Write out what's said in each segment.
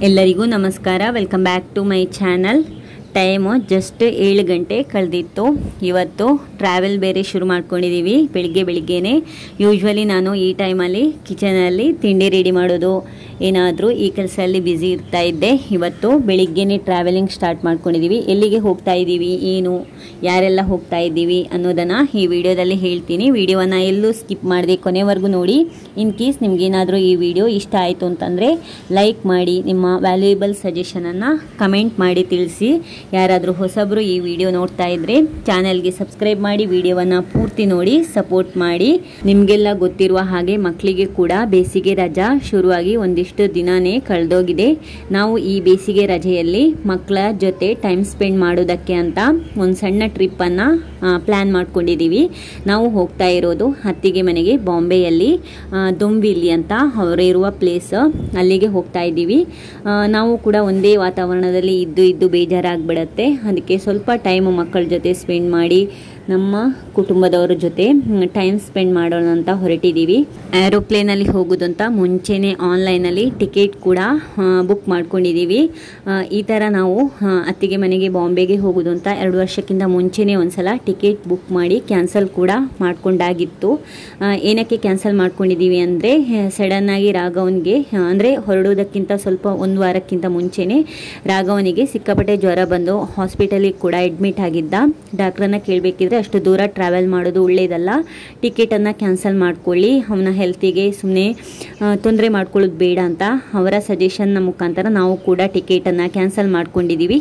ಎಲ್ಲರಿಗೂ ನಮಸ್ಕಾರ. Welcome back to my channel. Time just 7 ಗಂಟೆ ಕಳೆದಿತ್ತು. ಇವತ್ತು ಟ್ರಾವೆಲ್ ಬೇರೆ ಶುರು ಮಾಡ್ಕೊಂಡಿದ್ದೀವಿ ಬೆಳಿಗ್ಗೆನೇ. ಯೂಶ್ವಲಿ ನಾನು ಈ ಟೈಮಲ್ಲಿ ಕಿಚನಲ್ಲಿ ತಿಂಡಿ ರೆಡಿ ಮಾಡೋದು ಏನಾದರೂ ಈ ಕೆಲಸದಲ್ಲಿ ಬ್ಯುಸಿ ಇರ್ತಾ ಇದ್ದೆ. ಇವತ್ತು ಬೆಳಿಗ್ಗೆನೇ ಟ್ರಾವೆಲಿಂಗ್ ಸ್ಟಾರ್ಟ್ ಮಾಡ್ಕೊಂಡಿದ್ದೀವಿ. ಎಲ್ಲಿಗೆ ಹೋಗ್ತಾ ಇದ್ದೀವಿ, ಏನು, ಯಾರೆಲ್ಲ ಹೋಗ್ತಾ ಇದ್ದೀವಿ ಅನ್ನೋದನ್ನು ಈ ವಿಡಿಯೋದಲ್ಲಿ ಹೇಳ್ತೀನಿ. ವಿಡಿಯೋವನ್ನು ಎಲ್ಲೂ ಸ್ಕಿಪ್ ಮಾಡದೆ ಕೊನೆವರೆಗೂ ನೋಡಿ. ಇನ್ ಕೇಸ್ ನಿಮಗೇನಾದರೂ ಈ ವಿಡಿಯೋ ಇಷ್ಟ ಆಯಿತು ಅಂತಂದರೆ ಲೈಕ್ ಮಾಡಿ, ನಿಮ್ಮ ವ್ಯಾಲ್ಯೂಯಬಲ್ ಸಜೆಷನನ್ನು ಕಮೆಂಟ್ ಮಾಡಿ ತಿಳಿಸಿ. ಯಾರಾದರೂ ಹೊಸಬರು ಈ ವಿಡಿಯೋ ನೋಡ್ತಾ ಇದ್ದರೆ ಚಾನೆಲ್ಗೆ ಸಬ್ಸ್ಕ್ರೈಬ್ ಮಾಡಿ, ವಿಡಿಯೋವನ್ನು ಪೂರ್ತಿ ನೋಡಿ ಸಪೋರ್ಟ್ ಮಾಡಿ. ನಿಮಗೆಲ್ಲ ಗೊತ್ತಿರುವ ಹಾಗೆ ಮಕ್ಕಳಿಗೆ ಕೂಡ ಬೇಸಿಗೆ ರಜಾ ಶುರುವಾಗಿ ಒಂದಿಷ್ಟು ದಿನನೇ ಕಳೆದೋಗಿದೆ. ನಾವು ಈ ಬೇಸಿಗೆ ರಜೆಯಲ್ಲಿ ಮಕ್ಕಳ ಜೊತೆ ಟೈಮ್ ಸ್ಪೆಂಡ್ ಮಾಡೋದಕ್ಕೆ ಅಂತ ಒಂದು ಸಣ್ಣ ಟ್ರಿಪ್ಪನ್ನು ಪ್ಲ್ಯಾನ್ ಮಾಡ್ಕೊಂಡಿದ್ದೀವಿ. ನಾವು ಹೋಗ್ತಾ ಇರೋದು ಅತ್ತಿಗೆ ಮನೆಗೆ, ಬಾಂಬೆಯಲ್ಲಿ ದೊಂಬಿಲಿ ಅಂತ ಅವರಿರುವ ಪ್ಲೇಸ್, ಅಲ್ಲಿಗೆ ಹೋಗ್ತಾ ಇದ್ದೀವಿ. ನಾವು ಕೂಡ ಒಂದೇ ವಾತಾವರಣದಲ್ಲಿ ಇದ್ದು ಬೇಜಾರಾಗ್ಬಿಡತ್ತೆ. ಅದಕ್ಕೆ ಸ್ವಲ್ಪ ಟೈಮು ಮಕ್ಕಳ ಜೊತೆ ಸ್ಪೆಂಡ್ ಮಾಡಿ ನಮ್ಮ ಕುಟುಂಬದವರ ಜೊತೆ ಟೈಮ್ ಸ್ಪೆಂಡ್ ಮಾಡೋಣ ಅಂತ ಹೊರಟಿದ್ದೀವಿ. ಏರೋಪ್ಲೇನಲ್ಲಿ ಹೋಗೋದಂತ ಮುಂಚೆನೇ ಆನ್ಲೈನಲ್ಲಿ ಟಿಕೆಟ್ ಕೂಡ ಬುಕ್ ಮಾಡ್ಕೊಂಡಿದ್ದೀವಿ. ಈ ಥರ ನಾವು ಅತ್ತಿಗೆ ಮನೆಗೆ ಬಾಂಬೆಗೆ ಹೋಗೋದು ಅಂತ 2 ವರ್ಷಕ್ಕಿಂತ ಮುಂಚೆನೇ ಒಂದ್ಸಲ ಟಿಕೆಟ್ ಬುಕ್ ಮಾಡಿ ಕ್ಯಾನ್ಸಲ್ ಕೂಡ ಮಾಡ್ಕೊಂಡಾಗಿತ್ತು. ಏನಕ್ಕೆ ಕ್ಯಾನ್ಸಲ್ ಮಾಡ್ಕೊಂಡಿದ್ದೀವಿ ಅಂದರೆ ಸಡನ್ನಾಗಿ ರಾಘವನಿಗೆ ಅಂದರೆ ಹೊರಡೋದಕ್ಕಿಂತ ಸ್ವಲ್ಪ 1 ವಾರಕ್ಕಿಂತ ಮುಂಚೆನೇ ರಾಘವನಿಗೆ ಸಿಕ್ಕಾಪಟ್ಟೆ ಜ್ವರ ಬಂದು ಹಾಸ್ಪಿಟಲಿಗೆ ಕೂಡ ಅಡ್ಮಿಟ್ ಆಗಿದ್ದ. ಡಾಕ್ಟ್ರನ್ನ ಕೇಳಬೇಕಿದ್ರೆ ಅಷ್ಟು ದೂರ ಟ್ರಾವೆಲ್ ಮಾಡೋದು ಒಳ್ಳೆಯದಲ್ಲ, ಟಿಕೆಟನ್ನು ಕ್ಯಾನ್ಸಲ್ ಮಾಡ್ಕೊಳ್ಳಿ, ಅವನ ಹೆಲ್ತಿಗೆ ಸುಮ್ಮನೆ ತೊಂದರೆ ಮಾಡ್ಕೊಳ್ಳೋದು ಬೇಡ ಅಂತ ಅವರ ಸಜೆಷನ್ನ ಮುಖಾಂತರ ನಾವು ಕೂಡ ಟಿಕೆಟನ್ನು ಕ್ಯಾನ್ಸಲ್ ಮಾಡ್ಕೊಂಡಿದ್ದೀವಿ.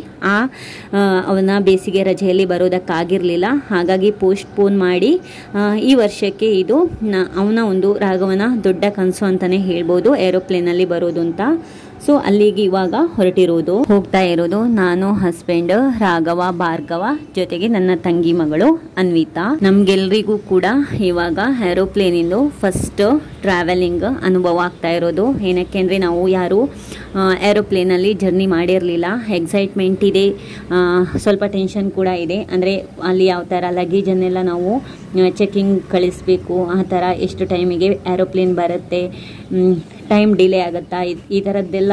ಅವನ ಬೇಸಿಗೆ ರಜೆಯಲ್ಲಿ ಬರೋದಕ್ಕಾಗಿರಲಿಲ್ಲ, ಹಾಗಾಗಿ ಪೋಸ್ಟ್ಪೋನ್ ಮಾಡಿ ಈ ವರ್ಷಕ್ಕೆ ಇದು ಅವನ ಒಂದು ರಾಘವನ ದೊಡ್ಡ ಕನಸು ಅಂತಲೇ ಹೇಳ್ಬೋದು, ಏರೋಪ್ಲೇನಲ್ಲಿ ಬರೋದು ಅಂತ. ಸೊ ಅಲ್ಲಿಗೆ ಇವಾಗ ಹೋಗ್ತಾ ಇರೋದು ನಾನು, ಹಸ್ಬೆಂಡ್ ರಾಘವ, ಭಾರ್ಗವ, ಜೊತೆಗೆ ನನ್ನ ತಂಗಿ ಮಗಳು ಅನ್ವಿತಾ. ನಮ್ಗೆಲ್ರಿಗೂ ಕೂಡ ಇವಾಗ ಏರೋಪ್ಲೇನಿಂದು ಫಸ್ಟ್ ಟ್ರಾವೆಲಿಂಗ್ ಅನುಭವ ಆಗ್ತಾ ಇರೋದು. ಏನಕ್ಕೆ ಅಂದರೆ ನಾವು ಯಾರು ಏರೋಪ್ಲೇನಲ್ಲಿ ಜರ್ನಿ ಮಾಡಿರಲಿಲ್ಲ. ಎಕ್ಸೈಟ್ಮೆಂಟ್ ಇದೆ, ಸ್ವಲ್ಪ ಟೆನ್ಷನ್ ಕೂಡ ಇದೆ. ಅಂದರೆ ಅಲ್ಲಿ ಯಾವ ಥರ ಲಗೇಜನ್ನೆಲ್ಲ ನಾವು ಚೆಕಿಂಗ್ ಕಳಿಸ್ಬೇಕು, ಆ ಥರ ಎಷ್ಟು ಟೈಮಿಗೆ ಏರೋಪ್ಲೇನ್ ಬರುತ್ತೆ, ಟೈಮ್ ಡಿಲೇ ಆಗುತ್ತಾ, ಈ ಥರದ್ದೆಲ್ಲ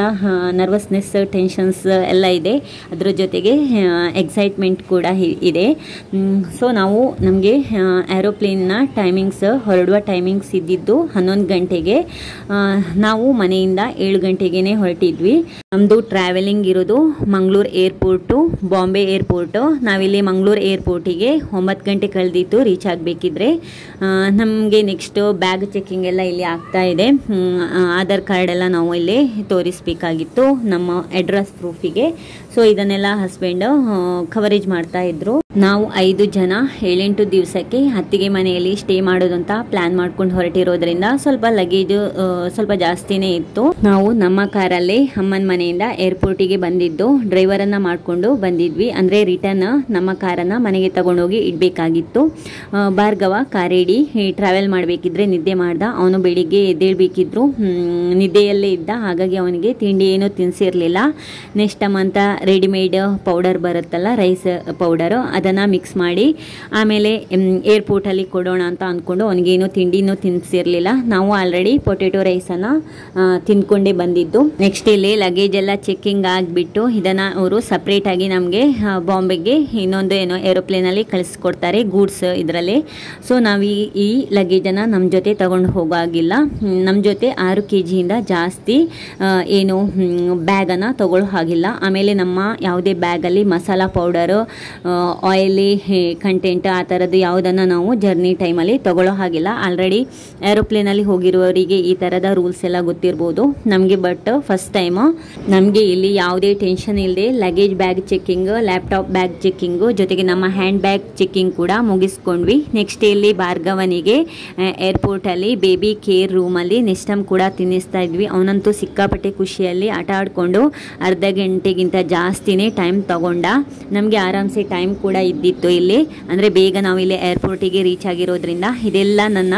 ನರ್ವಸ್ನೆಸ್, ಟೆನ್ಷನ್ಸ್ ಎಲ್ಲ ಇದೆ. ಅದರ ಜೊತೆಗೆ ಎಕ್ಸೈಟ್ಮೆಂಟ್ ಕೂಡ ಇದೆ. ಸೊ ನಮಗೆ ಏರೋಪ್ಲೇನ್ನ ಟೈಮಿಂಗ್ಸ್, ಹೊರಡುವ ಟೈಮಿಂಗ್ಸ್ ಇದ್ದಿದ್ದು 11 ಗಂಟೆಗೆ. ನಾವು ಮನೆಯಿಂದ 7 ಗಂಟೆಗೇ ಹೊರಟಿದ್ವಿ. ನಮ್ಮದು ಟ್ರಾವೆಲಿಂಗ್ ಇರೋದು ಮಂಗಳೂರು ಏರ್ಪೋರ್ಟು, ಬಾಂಬೆ ಏರ್ಪೋರ್ಟು. ನಾವಿಲ್ಲಿ ಮಂಗಳೂರು ಏರ್ಪೋರ್ಟಿಗೆ 9 ಗಂಟೆ ಕಳೆದಿತ್ತು ರೀಚ್ ಆಗಬೇಕಿದ್ರೆ. ನಮಗೆ ನೆಕ್ಸ್ಟ್ ಬ್ಯಾಗ್ ಚೆಕಿಂಗ್ ಎಲ್ಲ ಇಲ್ಲಿ ಆಗ್ತಾ ಇದೆ. ಆಧಾರ್ ಕಾರ್ಡ್ ಎಲ್ಲ ನಾವು ಇಲ್ಲಿ ತೋರಿಸಬೇಕಾಗಿತ್ತು ನಮ್ಮ ಅಡ್ರೆಸ್ ಪ್ರೂಫಿಗೆ. ಸೊ ಇದನ್ನೆಲ್ಲ ಹಸ್ಬೆಂಡ್ ಕವರೇಜ್ ಮಾಡ್ತಾ ಇದ್ರು. ನಾವು 5 ಜನ 7-8 ದಿವಸಕ್ಕೆ ಅತ್ತಿಗೆ ಮನೆಯಲ್ಲಿ ಸ್ಟೇ ಮಾಡೋದಂತ ಪ್ಲಾನ್ ಮಾಡ್ಕೊಂಡು ಹೊರಟಿರೋದ್ರಿಂದ ಸ್ವಲ್ಪ ಲಗೇಜ್ ಸ್ವಲ್ಪ ಜಾಸ್ತಿನೇ ಇತ್ತು. ನಾವು ನಮ್ಮ ಕಾರಲ್ಲಿ ಅಮ್ಮನ ಮನೆಯಿಂದ ಏರ್ಪೋರ್ಟಿಗೆ ಬಂದಿದ್ದು, ಡ್ರೈವರನ್ನ ಮಾಡಿಕೊಂಡು ಬಂದಿದ್ವಿ. ಅಂದರೆ ರಿಟರ್ನ್ ನಮ್ಮ ಕಾರನ್ನು ಮನೆಗೆ ತಗೊಂಡೋಗಿ ಇಡಬೇಕಾಗಿತ್ತು. ಭಾರ್ಗವ ಕಾರೇಡಿ ಟ್ರಾವೆಲ್ ಮಾಡಬೇಕಿದ್ರೆ ನಿದ್ದೆ ಮಾಡ್ದ. ಅವನು ಬೆಳಿಗ್ಗೆ ಎದ್ದೇಳಬೇಕಿದ್ರು, ನಿದ್ದೆಯಲ್ಲೇ ಇದ್ದ. ಹಾಗಾಗಿ ಅವನಿಗೆ ತಿಂಡಿ ಏನೂ ತಿನ್ನಿಸಿರಲಿಲ್ಲ. ನೆಕ್ಸ್ಟ್ ಅಂತ ರೆಡಿಮೇಡ್ ಪೌಡರ್ ಬರುತ್ತಲ್ಲ, ರೈಸ್ ಪೌಡರು, ಅದನ್ನು ಮಿಕ್ಸ್ ಮಾಡಿ ಆಮೇಲೆ ಏರ್ಪೋರ್ಟಲ್ಲಿ ಕೊಡೋಣ ಅಂತ ಅಂದ್ಕೊಂಡು ಅವನಿಗೇನು ತಿಂಡಿನೂ ತಿನ್ನಿಸಿರಲಿಲ್ಲ. ನಾವು ಆಲ್ರೆಡಿ ಪೊಟೆಟೊ ರೈಸನ್ನು ತಿಂದ್ಕೊಂಡೇ ಬಂದಿದ್ದು. ನೆಕ್ಸ್ಟ್ ಇಲ್ಲಿ ಲಗೇಜ್ ಎಲ್ಲ ಚೆಕ್ಕಿಂಗ್ ಆಗಿಬಿಟ್ಟು ಇದನ್ನು ಅವರು ಸಪ್ರೇಟಾಗಿ ನಮಗೆ ಬಾಂಬೆಗೆ ಇನ್ನೊಂದು ಏರೋಪ್ಲೇನಲ್ಲಿ ಕಳಿಸ್ಕೊಡ್ತಾರೆ, ಗೂಡ್ಸ್ ಇದರಲ್ಲಿ. ಸೊ ನಾವು ಈ ಲಗೇಜನ್ನು ನಮ್ಮ ಜೊತೆ ತಗೊಂಡು ಹೋಗೋಗಿಲ್ಲ. ನಮ್ಮ ಜೊತೆ 6 kg ಜಾಸ್ತಿ ಬ್ಯಾಗನ್ನು ತಗೊಳ್ಳೋ ಹಾಗಿಲ್ಲ. ಆಮೇಲೆ ನಮ್ಮ ಯಾವುದೇ ಬ್ಯಾಗಲ್ಲಿ ಮಸಾಲ ಪೌಡರು, ಆಯಿಲಿ ಕಂಟೆಂಟ್ ಆ ಥರದ್ದು ಯಾವುದನ್ನು ನಾವು ಜರ್ನಿ ಟೈಮಲ್ಲಿ ತಗೊಳ್ಳೋ ಹಾಗಿಲ್ಲ. ಆಲ್ರೆಡಿ ಏರೋಪ್ಲೇನಲ್ಲಿ ಹೋಗಿರೋರಿಗೆ ಈ ಥರದ ರೂಲ್ಸ್ ಎಲ್ಲ ಗೊತ್ತಿರ್ಬೋದು. ನಮಗೆ ಬಟ್ ಫಸ್ಟ್ ಟೈಮು ನಮಗೆ ಇಲ್ಲಿ ಯಾವುದೇ ಟೆನ್ಷನ್ ಇಲ್ಲದೆ luggage bag checking, laptop bag checking, ಜೊತೆಗೆ ನಮ್ಮ ಹ್ಯಾಂಡ್ ಬ್ಯಾಗ್ ಚೆಕ್ಕಿಂಗ್ ಕೂಡ ಮುಗಿಸ್ಕೊಂಡ್ವಿ. ನೆಕ್ಸ್ಟ್ ಇಲ್ಲಿ ಭಾರ್ಗವನಿಗೆ ಏರ್ಪೋರ್ಟಲ್ಲಿ ಬೇಬಿ ಕೇರ್ ರೂಮಲ್ಲಿ ನೆಸ್ಟಮ್ ಕೂಡ ತಿನ್ನಿಸ್ತಾ ಇದ್ವಿ. ಅವನಂತೂ ಸಿಕ್ಕಾಪಟ್ಟೆ ಖುಷಿಯಲ್ಲಿ ಆಟ ಆಡಿಕೊಂಡು ಅರ್ಧ ಗಂಟೆಗಿಂತ ಜಾಸ್ತಿನೇ ಟೈಮ್ ತಗೊಂಡ. ನಮಗೆ ಆರಾಮ್ಸೆ ಟೈಮ್ ಕೂಡ ಇದ್ದಿತ್ತು ಇಲ್ಲಿ. ಅಂದರೆ ಬೇಗ ನಾವು ಇಲ್ಲಿ ಏರ್ಪೋರ್ಟಿಗೆ ರೀಚ್ ಆಗಿರೋದ್ರಿಂದ ಇದೆಲ್ಲ ನನ್ನ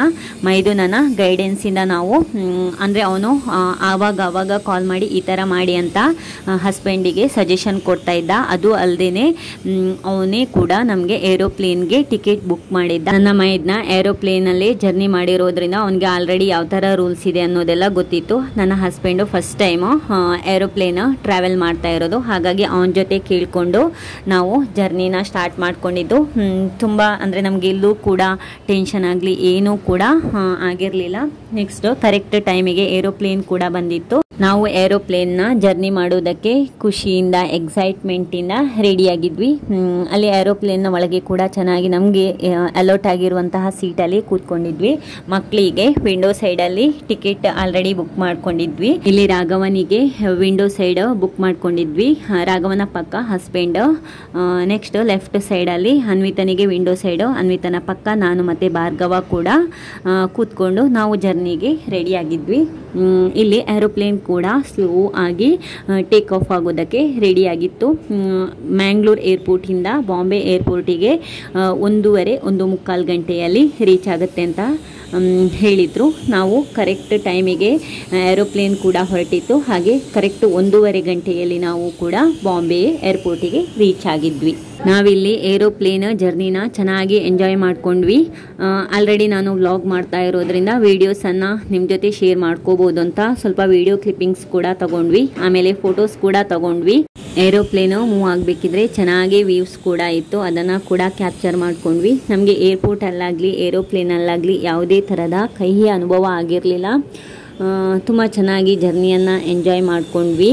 ಮೈದುನನ ಗೈಡೆನ್ಸಿಂದ ನಾವು ಅಂದರೆ ಅವನು ಆವಾಗ ಕಾಲ್ ಮಾಡಿ ಈ ಥರ ಮಾಡಿ ಅಂತ ಹಸ್ಬೆಂಡಿಗೆ ಸಜೆಷನ್ ಕೊಡ್ತಾ ಇದ್ದ. ಅದು ಅಲ್ಲದೆ ಅವನೇ ಕೂಡ ನಮಗೆ ಏರೋಪ್ಲೇನ್ಗೆ ಟಿಕೆಟ್ ಬುಕ್ ಮಾಡಿದ್ದ. ನನ್ನ ಮೈದ್ನ ಏರೋಪ್ಲೇನಲ್ಲಿ ಜರ್ನಿ ಮಾಡಿರೋದ್ರಿಂದ ಅವನಿಗೆ ಆಲ್ರೆಡಿ ಯಾವ ಥರ ರೂಲ್ಸ್ ಇದೆ ಅನ್ನೋದೆಲ್ಲ ಗೊತ್ತಿತ್ತು. ನನ್ನ husband first time aeroplane travel ಮಾಡ್ತಾ ಇರೋದು, ಹಾಗಾಗಿ ಅವನ ಜೊತೆ ಕೇಳಿಕೊಂಡು ನಾವು ಜರ್ನಿನ ಸ್ಟಾರ್ಟ್ ಮಾಡ್ಕೊಂಡಿದ್ದು. ತುಂಬ ಅಂದರೆ ನಮಗೆ ಇಲ್ಲೂ ಕೂಡ ಟೆನ್ಷನ್ ಆಗಲಿ ಏನೂ ಕೂಡ ಆಗಿರಲಿಲ್ಲ. ನೆಕ್ಸ್ಟ್ ಕರೆಕ್ಟ್ ಟೈಮಿಗೆ ಏರೋಪ್ಲೇನ್ ಕೂಡ ಬಂದಿತ್ತು. ನಾವು ಏರೋಪ್ಲೇನ್ನ ಜರ್ನಿ ಮಾಡೋದಕ್ಕೆ ಖುಷಿಯಿಂದ ಎಕ್ಸೈಟ್ಮೆಂಟಿಂದ ರೆಡಿಯಾಗಿದ್ವಿ. ಅಲ್ಲಿ ಏರೋಪ್ಲೇನ್ನ ಒಳಗೆ ಕೂಡ ಚೆನ್ನಾಗಿ ನಮಗೆ ಅಲೋಟ್ ಆಗಿರುವಂತಹ ಸೀಟಲ್ಲಿ ಕೂತ್ಕೊಂಡಿದ್ವಿ. ಮಕ್ಕಳಿಗೆ ವಿಂಡೋ ಸೈಡಲ್ಲಿ ಟಿಕೆಟ್ ಆಲ್ರೆಡಿ ಬುಕ್ ಮಾಡ್ಕೊಂಡಿದ್ವಿ. ಇಲ್ಲಿ ರಾಘವನಿಗೆ ವಿಂಡೋ ಸೈಡ್ ಬುಕ್ ಮಾಡ್ಕೊಂಡಿದ್ವಿ, ರಾಘವನ ಪಕ್ಕ ಹಸ್ಬೆಂಡ್. ನೆಕ್ಸ್ಟ್ ಲೆಫ್ಟ್ ಸೈಡಲ್ಲಿ ಅನ್ವಿತನಿಗೆ ವಿಂಡೋ ಸೈಡು, ಅನ್ವಿತನ ಪಕ್ಕ ನಾನು ಮತ್ತು ಭಾರ್ಗವ ಕೂಡ ಕೂತ್ಕೊಂಡು ನಾವು ಜರ್ನಿಗೆ ರೆಡಿಯಾಗಿದ್ವಿ. ಇಲ್ಲಿ ಏರೋಪ್ಲೇನ್ ಕೂಡ ಸ್ಲೋ ಆಗಿ ಟೇಕ್ ಆಫ್ ಆಗೋದಕ್ಕೆ ರೆಡಿಯಾಗಿತ್ತು. ಮ್ಯಾಂಗ್ಳೂರ್ ಏರ್ಪೋರ್ಟಿಂದ ಬಾಂಬೆ ಏರ್ಪೋರ್ಟಿಗೆ 1.5 ಗಂಟೆಯಲ್ಲಿ ರೀಚ್ ಆಗುತ್ತೆ ಅಂತ ಹೇಳಿದರು. ನಾವು ಕರೆಕ್ಟ್ ಟೈಮಿಗೆ ಏರೋಪ್ಲೇನ್ ಕೂಡ ಹೊರಟಿತ್ತು. ಹಾಗೆ ಕರೆಕ್ಟ್ 1.5 ಗಂಟೆಯಲ್ಲಿ ನಾವು ಕೂಡ ಬಾಂಬೆ ಏರ್ಪೋರ್ಟಿಗೆ ರೀಚ್ ಆಗಿದ್ವಿ. ನಾವಿಲ್ಲಿ ಏರೋಪ್ಲೇನ್ ಜರ್ನಿನ ಚೆನ್ನಾಗಿ ಎಂಜಾಯ್ ಮಾಡ್ಕೊಂಡ್ವಿ. ಆಲ್ರೆಡಿ ನಾನು ವ್ಲಾಗ್ ಮಾಡ್ತಾ ಇರೋದ್ರಿಂದ ವೀಡಿಯೋಸನ್ನು ನಿಮ್ಮ ಜೊತೆ ಶೇರ್ ಮಾಡ್ಕೋಬೋದು ಅಂತ ಸ್ವಲ್ಪ ವೀಡಿಯೋ ಕ್ಲಿಪ್ಪಿಂಗ್ಸ್ ಕೂಡ ತಗೊಂಡ್ವಿ. ಆಮೇಲೆ ಫೋಟೋಸ್ ಕೂಡ ತಗೊಂಡ್ವಿ. ಏರೋಪ್ಲೇನು ಮೂವ್ ಆಗಬೇಕಿದ್ರೆ ಚೆನ್ನಾಗಿ ವ್ಯೂಸ್ ಕೂಡ ಇತ್ತು, ಅದನ್ನು ಕೂಡ ಕ್ಯಾಪ್ಚರ್ ಮಾಡ್ಕೊಂಡ್ವಿ. ನಮಗೆ ಏರ್ಪೋರ್ಟಲ್ಲಾಗಲಿ ಏರೋಪ್ಲೇನಲ್ಲಾಗಲಿ ಯಾವುದೇ ಥರದ ಕಹಿ ಅನುಭವ ಆಗಿರಲಿಲ್ಲ. ತುಂಬ ಚೆನ್ನಾಗಿ ಜರ್ನಿಯನ್ನು ಎಂಜಾಯ್ ಮಾಡ್ಕೊಂಡ್ವಿ.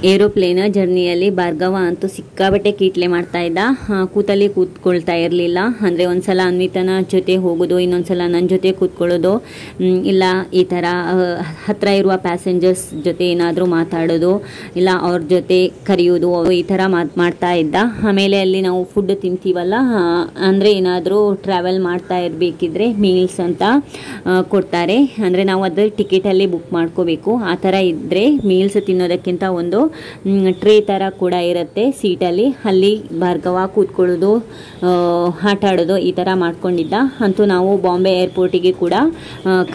ಏರೋಪ್ಲೇನ್ ಜರ್ನಿಯಲ್ಲಿ ಭಾರ್ಗವ ಅಂತೂ ಸಿಕ್ಕಾಬಟ್ಟೆ ಕೀಟ್ಲೆ ಮಾಡ್ತಾ ಇದ್ದ. ಕೂತಲ್ಲಿ ಕೂತ್ಕೊಳ್ತಾ ಇರಲಿಲ್ಲ. ಅಂದರೆ ಒಂದ್ಸಲ ಅನ್ವಿತನ ಜೊತೆ ಹೋಗೋದು, ಇನ್ನೊಂದ್ಸಲ ನನ್ನ ಜೊತೆ ಕೂತ್ಕೊಳ್ಳೋದು, ಇಲ್ಲ ಈ ಥರ ಹತ್ತಿರ ಇರುವ ಪ್ಯಾಸೆಂಜರ್ಸ್ ಜೊತೆ ಏನಾದರೂ ಮಾತಾಡೋದು, ಇಲ್ಲ ಅವ್ರ ಜೊತೆ ಕರೆಯೋದು, ಈ ಥರ ಮಾಡ್ತಾ ಇದ್ದ. ಆಮೇಲೆ ಅಲ್ಲಿ ನಾವು ಫುಡ್ ತಿಂತೀವಲ್ಲ, ಅಂದರೆ ಏನಾದರೂ ಟ್ರಾವೆಲ್ ಮಾಡ್ತಾ ಇರಬೇಕಿದ್ರೆ ಮೀಲ್ಸ್ ಅಂತ ಕೊಡ್ತಾರೆ. ಅಂದರೆ ನಾವು ಅದು ಟಿಕೆಟಲ್ಲಿ ಬುಕ್ ಮಾಡ್ಕೋಬೇಕು. ಆ ಥರ ಇದ್ದರೆ ಮೀಲ್ಸ್ ತಿನ್ನೋದಕ್ಕಿಂತ ಒಂದು ಟ್ರೇ ಥರ ಕೂಡ ಇರುತ್ತೆ ಸೀಟಲ್ಲಿ. ಅಲ್ಲಿ ಭಾರ್ಗವ ಕೂತ್ಕೊಳ್ಳೋದು, ಆಟ ಆಡೋದು ಈ ಥರ ಮಾಡ್ಕೊಂಡಿದ್ದ. ಅಂತೂ ನಾವು ಬಾಂಬೆ ಏರ್ಪೋರ್ಟಿಗೆ ಕೂಡ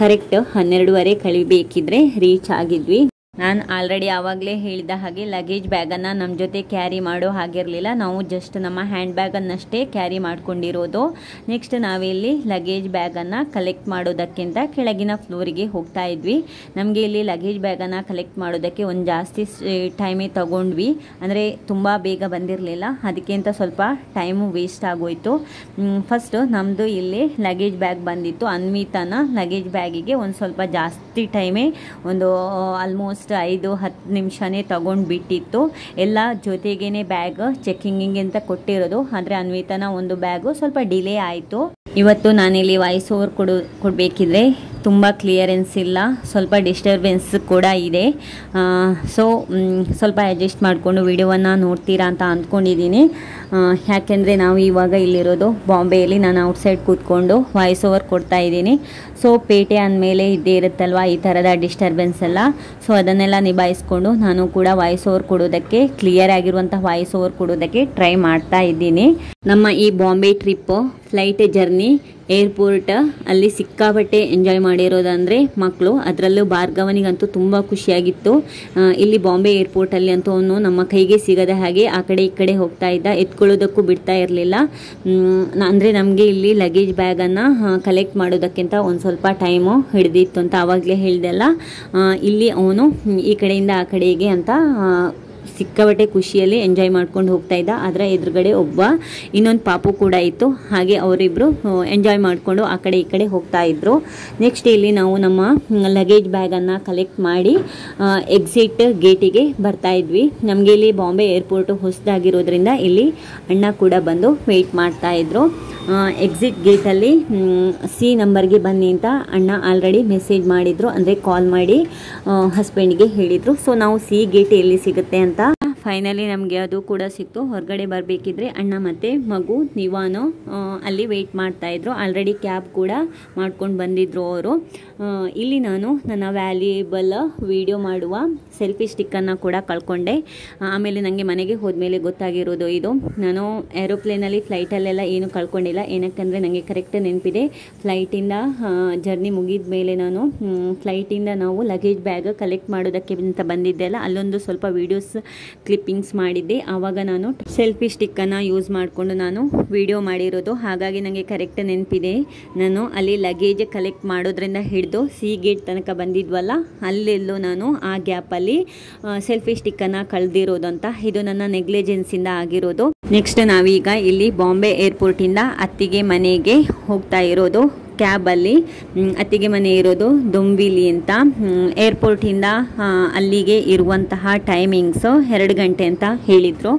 ಕರೆಕ್ಟ್ 12:30 ಕಳಿಬೇಕಿದ್ರೆ ರೀಚ್ ಆಗಿದ್ವಿ. ನಾನು ಆಲ್ರೆಡಿ ಆವಾಗಲೇ ಹೇಳಿದ ಹಾಗೆ ಲಗೇಜ್ ಬ್ಯಾಗನ್ನು ನಮ್ಮ ಜೊತೆ ಕ್ಯಾರಿ ಮಾಡೋ ಹಾಗಿರಲಿಲ್ಲ. ನಾವು ಜಸ್ಟ್ ನಮ್ಮ ಹ್ಯಾಂಡ್ ಬ್ಯಾಗನ್ನಷ್ಟೇ ಕ್ಯಾರಿ ಮಾಡ್ಕೊಂಡಿರೋದು. ನೆಕ್ಸ್ಟ್ ನಾವಿಲ್ಲಿ ಲಗೇಜ್ ಬ್ಯಾಗನ್ನು ಕಲೆಕ್ಟ್ ಮಾಡೋದಕ್ಕಿಂತ ಕೆಳಗಿನ ಫ್ಲೋರಿಗೆ ಹೋಗ್ತಾ ಇದ್ವಿ. ನಮಗೆ ಇಲ್ಲಿ ಲಗೇಜ್ ಬ್ಯಾಗನ್ನು ಕಲೆಕ್ಟ್ ಮಾಡೋದಕ್ಕೆ ಒಂದು ಜಾಸ್ತಿ ಟೈಮೇ ತಗೊಂಡ್ವಿ. ಅಂದರೆ ತುಂಬ ಬೇಗ ಬಂದಿರಲಿಲ್ಲ, ಅದಕ್ಕೆ ಅಂತ ಸ್ವಲ್ಪ ಟೈಮು ವೇಸ್ಟ್ ಆಗೋಯಿತು. ಫಸ್ಟು ನಮ್ಮದು ಇಲ್ಲಿ ಲಗೇಜ್ ಬ್ಯಾಗ್ ಬಂದಿತ್ತು. ಅನ್ವಿತನ ಲಗೇಜ್ ಬ್ಯಾಗಿಗೆ ಒಂದು ಸ್ವಲ್ಪ ಜಾಸ್ತಿ ಟೈಮೇ, ಒಂದು ಆಲ್ಮೋಸ್ಟ್ 5-10 ನಿಮಿಷನೇ ತಗೊಂಡು ಬಿಟ್ಟಿತ್ತು. ಎಲ್ಲ ಜೊತೆಗೇನೆ ಬ್ಯಾಗ್ ಚೆಕ್ಕಿಂಗಿಗೆ ಅಂತ ಕೊಟ್ಟಿರೋದು. ಆದರೆ ಅನ್ವಿತನ ಒಂದು ಬ್ಯಾಗು ಸ್ವಲ್ಪ ಡಿಲೇ ಆಯಿತು. ಇವತ್ತು ನಾನಿಲ್ಲಿ ವಾಯ್ಸ್ ಓವರ್ ಕೊಡಬೇಕಿದ್ರೆ ತುಂಬ ಕ್ಲಿಯರೆನ್ಸ್ ಇಲ್ಲ, ಸ್ವಲ್ಪ ಡಿಸ್ಟರ್ಬೆನ್ಸ್ ಕೂಡ ಇದೆ. ಸೊ ಸ್ವಲ್ಪ ಅಡ್ಜಸ್ಟ್ ಮಾಡಿಕೊಂಡು ವಿಡಿಯೋವನ್ನು ನೋಡ್ತೀರಾ ಅಂತ ಅಂದ್ಕೊಂಡಿದ್ದೀನಿ. ಯಾಕೆಂದರೆ ನಾವು ಇವಾಗ ಇಲ್ಲಿರೋದು ಬಾಂಬೆಯಲ್ಲಿ, ನಾನು ಔಟ್ಸೈಡ್ ಕೂತ್ಕೊಂಡು ವಾಯ್ಸ್ ಓವರ್ ಕೊಡ್ತಾ ಇದ್ದೀನಿ. ಸೊ ಪೇಟೆ ಅಂದಮೇಲೆ ಇದ್ದೇ ಇರುತ್ತಲ್ವ ಈ ಥರದ ಡಿಸ್ಟರ್ಬೆನ್ಸ್ ಎಲ್ಲ. ಸೊ ಅದನ್ನೆಲ್ಲ ನಿಭಾಯಿಸ್ಕೊಂಡು ನಾನು ಕೂಡ ವಾಯ್ಸ್ ಓವರ್ ಕೊಡೋದಕ್ಕೆ, ಕ್ಲಿಯರ್ ಆಗಿರುವಂಥ ವಾಯ್ಸ್ ಓವರ್ ಕೊಡೋದಕ್ಕೆ ಟ್ರೈ ಮಾಡ್ತಾ ಇದ್ದೀನಿ. ನಮ್ಮ ಈ Bombay trip flight journey airport ಅಲ್ಲಿ ಸಿಕ್ಕಾಪಟ್ಟೆ ಎಂಜಾಯ್ ಮಾಡಿರೋದಂದರೆ ಮಕ್ಕಳು, ಅದರಲ್ಲೂ ಭಾರ್ಗವನಿಗಂತೂ ತುಂಬ ಖುಷಿಯಾಗಿತ್ತು. ಇಲ್ಲಿ ಬಾಂಬೆ ಏರ್ಪೋರ್ಟಲ್ಲಿ ಅಂತೂ ಅವನು ನಮ್ಮ ಕೈಗೆ ಸಿಗದ ಹಾಗೆ ಆ ಕಡೆ ಈ ಕಡೆ ಹೋಗ್ತಾ ಇದ್ದ, ಎತ್ಕೊಳ್ಳೋದಕ್ಕೂ ಬಿಡ್ತಾ ಇರಲಿಲ್ಲ. ಅಂದರೆ ನಮಗೆ ಇಲ್ಲಿ ಲಗೇಜ್ ಬ್ಯಾಗನ್ನು ಕಲೆಕ್ಟ್ ಮಾಡೋದಕ್ಕಿಂತ ಒಂದು ಸ್ವಲ್ಪ ಟೈಮು ಹಿಡಿದಿತ್ತು ಅಂತ ಆವಾಗಲೇ ಹೇಳಿದೆಲ್ಲ. ಇಲ್ಲಿ ಅವನು ಈ ಕಡೆಯಿಂದ ಆ ಕಡೆಗೆ ಅಂತ ಸಿಕ್ಕಾಪಟ್ಟೆ ಖುಷಿಯಲ್ಲಿ ಎಂಜಾಯ್ ಮಾಡ್ಕೊಂಡು ಹೋಗ್ತಾ ಇದ್ದ. ಅದರ ಎದುರುಗಡೆ ಇನ್ನೊಂದು ಪಾಪು ಕೂಡ ಇತ್ತು. ಹಾಗೆ ಅವರಿಬ್ಬರು ಎಂಜಾಯ್ ಮಾಡಿಕೊಂಡು ಆ ಕಡೆ ಈ ಕಡೆ ಹೋಗ್ತಾ ಇದ್ರು. ನೆಕ್ಸ್ಟ್ ಇಲ್ಲಿ ನಾವು ನಮ್ಮ ಲಗೇಜ್ ಬ್ಯಾಗನ್ನು ಕಲೆಕ್ಟ್ ಮಾಡಿ ಎಕ್ಸಿಟ್ ಗೇಟಿಗೆ ಬರ್ತಾ ಇದ್ವಿ. ನಮಗೆ ಇಲ್ಲಿ ಬಾಂಬೆ ಏರ್ಪೋರ್ಟು ಹೊಸದಾಗಿರೋದ್ರಿಂದ ಇಲ್ಲಿ ಅಣ್ಣ ಕೂಡ ಬಂದು ವೆಯ್ಟ್ ಮಾಡ್ತಾ ಇದ್ರು. ಎಕ್ಸಿಟ್ ಗೇಟಲ್ಲಿ ಸಿ ನಂಬರ್ಗೆ ಬನ್ನಿ ಅಂತ ಅಣ್ಣ ಆಲ್ರೆಡಿ ಮೆಸೇಜ್ ಮಾಡಿದರು, ಅಂದರೆ ಕಾಲ್ ಮಾಡಿ ಹಸ್ಬೆಂಡ್ಗೆ ಹೇಳಿದರು. ಸೊ ನಾವು ಸಿ ಗೇಟ್ ಎಲ್ಲಿ ಸಿಗುತ್ತೆ ಅಂತ ಫೈನಲಿ ನಮಗೆ ಅದು ಕೂಡ ಸಿಕ್ತು. ಹೊರಗಡೆ ಬರಬೇಕಿದ್ರೆ ಅಣ್ಣ ಮತ್ತು ಮಗು ನಿವಾನು ಅಲ್ಲಿ ವೆಯ್ಟ್ ಮಾಡ್ತಾಯಿದ್ರು. ಆಲ್ರೆಡಿ ಕ್ಯಾಬ್ ಕೂಡ ಮಾಡ್ಕೊಂಡು ಬಂದಿದ್ರು ಅವರು. ಇಲ್ಲಿ ನಾನು ನನ್ನ ವ್ಯಾಲ್ಯೂಯಬಲ್ ವಿಡಿಯೋ ಮಾಡುವ ಸೆಲ್ಫಿ ಸ್ಟಿಕ್ಕನ್ನು ಕೂಡ ಕಳ್ಕೊಂಡೆ. ಆಮೇಲೆ ನನಗೆ ಮನೆಗೆ ಹೋದ್ಮೇಲೆ ಗೊತ್ತಾಗಿರೋದು ಇದು. ನಾನು ಏರೋಪ್ಲೇನಲ್ಲಿ ಫ್ಲೈಟಲ್ಲೆಲ್ಲ ಏನು ಕಳ್ಕೊಂಡಿಲ್ಲ. ಏನಕ್ಕಂದರೆ ನನಗೆ ಕರೆಕ್ಟ್ ನೆನಪಿದೆ, ಫ್ಲೈಟಿಂದ ಜರ್ನಿ ಮುಗಿದ ಮೇಲೆ ನಾನು ಫ್ಲೈಟಿಂದ ನಾವು ಲಗೇಜ್ ಬ್ಯಾಗ್ ಕಲೆಕ್ಟ್ ಮಾಡೋದಕ್ಕೆ ಅಂತ ಬಂದಿದ್ದೆಲ್ಲ, ಅಲ್ಲೊಂದು ಸ್ವಲ್ಪ ವೀಡಿಯೋಸ್ ಕ್ಲಿಪ್ಪಿಂಗ್ಸ್ ಮಾಡಿದ್ದೆ. ಆವಾಗ ನಾನು ಸೆಲ್ಫಿ ಸ್ಟಿಕ್ಕನ್ನು ಯೂಸ್ ಮಾಡಿಕೊಂಡು ನಾನು ವಿಡಿಯೋ ಮಾಡಿರೋದು. ಹಾಗಾಗಿ ನನಗೆ ಕರೆಕ್ಟ್ ನೆನಪಿದೆ. ನಾನು ಅಲ್ಲಿ ಲಗೇಜ್ ಕಲೆಕ್ಟ್ ಮಾಡೋದ್ರಿಂದ ಹಿಡಿದು ಸಿ ಗೇಟ್ ತನಕ ಬಂದಿದ್ವಲ್ಲ, ಅಲ್ಲೆಲ್ಲೋ ನಾನು ಆ ಗ್ಯಾಪಲ್ಲಿ ಸೆಲ್ಫಿ ಸ್ಟಿಕ್ಕನ್ನು ಕಳೆದಿರೋದು ಅಂತ. ಇದು ನನ್ನ ನೆಗ್ಲಿಜೆನ್ಸಿಂದ ಆಗಿರೋದು. ನೆಕ್ಸ್ಟ್ ನಾವೀಗ ಇಲ್ಲಿ ಬಾಂಬೆ ಏರ್ಪೋರ್ಟಿಂದ ಅತ್ತಿಗೆ ಮನೆಗೆ ಹೋಗ್ತಾ ಇರೋದು. ಕ್ಯಾಬಲ್ಲಿ ಅತ್ತಿಗೆ ಮನೆ ಇರೋದು ದೊಂಬಿಲಿ ಅಂತ. ಏರ್ಪೋರ್ಟಿಂದ ಅಲ್ಲಿಗೆ ಇರುವಂತಹ ಟೈಮಿಂಗ್ಸು 2 ಗಂಟೆ ಅಂತ ಹೇಳಿದರು.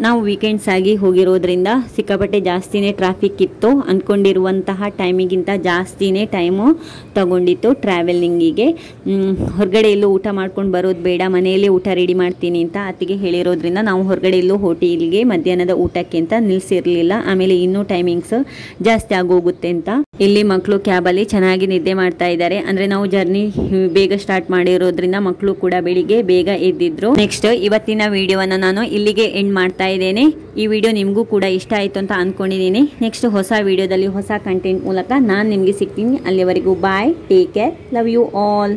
ನಾವು ವೀಕೆಂಡ್ಸ್ ಆಗಿ ಹೋಗಿರೋದ್ರಿಂದ ಸಿಕ್ಕಾಪಟ್ಟೆ ಜಾಸ್ತಿನೇ ಟ್ರಾಫಿಕ್ ಇತ್ತು. ಅಂದ್ಕೊಂಡಿರುವಂತಹ ಟೈಮಿಗಿಂತ ಜಾಸ್ತಿನೇ ಟೈಮು ತಗೊಂಡಿತ್ತು ಟ್ರಾವೆಲಿಂಗಿಗೆ. ಹೊರಗಡೆ ಎಲ್ಲೂ ಊಟ ಮಾಡ್ಕೊಂಡು ಬರೋದು ಬೇಡ, ಮನೆಯಲ್ಲೇ ಊಟ ರೆಡಿ ಮಾಡ್ತೀನಿ ಅಂತ ಅತ್ತಿಗೆ ಹೇಳಿರೋದ್ರಿಂದ ನಾವು ಹೊರಗಡೆ ಎಲ್ಲೂ ಹೋಟೆಲ್ಗೆ ಮಧ್ಯಾಹ್ನದ ಊಟಕ್ಕೆ ಅಂತ ನಿಲ್ಲಿಸಿರಲಿಲ್ಲ. ಆಮೇಲೆ ಇನ್ನೂ ಟೈಮಿಂಗ್ಸ್ ಜಾಸ್ತಿ ಆಗೋಗುತ್ತೆ ಅಂತ ಇಲ್ಲಿ ಮಕ್ಕಳು ಕ್ಯಾಬಲ್ಲಿ ಚೆನ್ನಾಗಿ ನಿದ್ದೆ ಮಾಡ್ತಾ ಇದ್ದಾರೆ. ಅಂದರೆ ನಾವು ಜರ್ನಿ ಬೇಗ ಸ್ಟಾರ್ಟ್ ಮಾಡಿರೋದ್ರಿಂದ ಮಕ್ಕಳು ಕೂಡ ಬೆಳಿಗ್ಗೆ ಬೇಗ ಎದ್ದಿದ್ರು. ನೆಕ್ಸ್ಟ್ ಇವತ್ತಿನ ವಿಡಿಯೋವನ್ನು ನಾನು ಇಲ್ಲಿಗೆ ಎಂಡ್ ಮಾಡ್ತಾ ಇದ್ದೇನೆ. ಈ ವಿಡಿಯೋ ನಿಮಗೂ ಕೂಡ ಇಷ್ಟ ಆಯಿತು ಅಂತ ಅಂದ್ಕೊಂಡಿದ್ದೀನಿ. ನೆಕ್ಸ್ಟ್ ಹೊಸ ವಿಡಿಯೋದಲ್ಲಿ ಹೊಸ ಕಂಟೆಂಟ್ ಮೂಲಕ ನಾನು ನಿಮಗೆ ಸಿಗ್ತೀನಿ. ಅಲ್ಲಿವರೆಗೂ bye, take care, love you all.